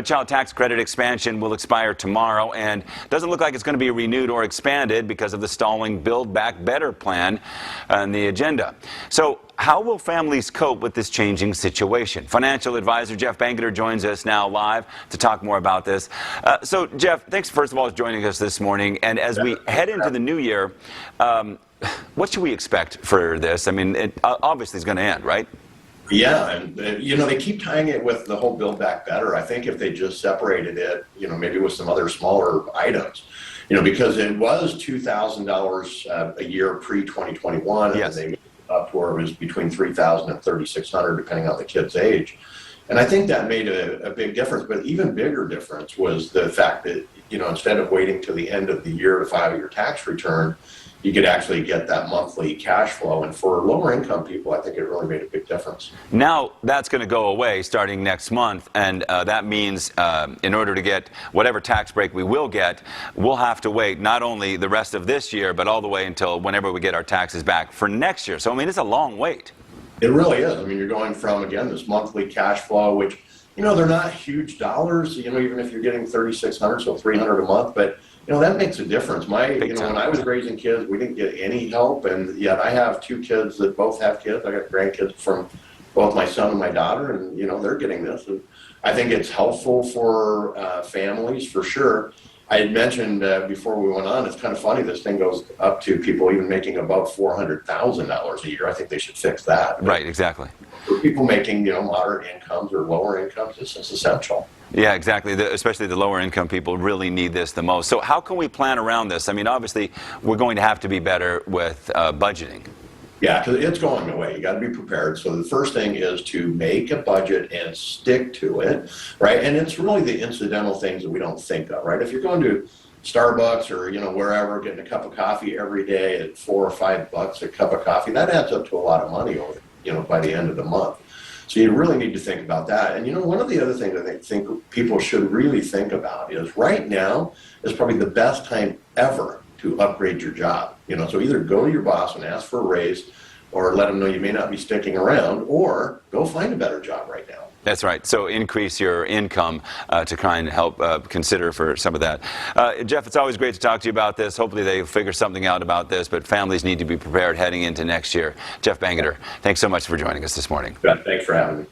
The child tax credit expansion will expire tomorrow and doesn't look like it's going to be renewed or expanded because of the stalling Build Back Better plan on the agenda. So how will families cope with this changing situation? Financial advisor Jeff Bangerter joins us now live to talk more about this. So Jeff, thanks first of all for joining us this morning. And as we head into the new year, what should we expect for this? I mean, it obviously is going to end, right? Yeah, and they keep tying it with the whole Build Back Better. I think if they just separated it, maybe with some other smaller items, because it was $2,000 a year pre-2021, yes, and they moved up to where it was between $3,000 and $3,600, depending on the kid's age. And I think that made a big difference. But even bigger difference was the fact that, instead of waiting till the end of the year to file your tax return, you could actually get that monthly cash flow. And for lower income people, I think it really made a big difference. Now that's going to go away starting next month. And that means in order to get whatever tax break we will get, we'll have to wait not only the rest of this year, but all the way until whenever we get our taxes back for next year. So, I mean, it's a long wait. It really is. I mean, you're going from, again, this monthly cash flow, which, they're not huge dollars, even if you're getting $3,600, so $300 a month. But that makes a difference. When I was raising kids, we didn't get any help, and yet I have two kids that both have kids. I got grandkids from both my son and my daughter, and they're getting this. And I think it's helpful for families for sure. I had mentioned before we went on, it's kind of funny, this thing goes up to people even making above $400,000 a year. I think they should fix that. Right, exactly. For people making moderate incomes or lower incomes, it's essential. Yeah, exactly. Especially the lower income people really need this the most. So how can we plan around this? I mean, obviously, we're going to have to be better with budgeting. Yeah, because it's going away. You got to be prepared. So the first thing is to make a budget and stick to it, right? And it's really the incidental things that we don't think of, right? If you're going to Starbucks or wherever, getting a cup of coffee every day at $4 or $5 a cup of coffee, that adds up to a lot of money over, by the end of the month. So you really need to think about that. And one of the other things I think people should really think about is right now is probably the best time ever to upgrade your job. So either go to your boss and ask for a raise, or let them know you may not be sticking around, or go find a better job right now. That's right. So increase your income to try and help consider for some of that. Jeff, it's always great to talk to you about this. Hopefully they figure something out about this, but families need to be prepared heading into next year. Jeff Bangerter, thanks so much for joining us this morning. Yeah, thanks for having me.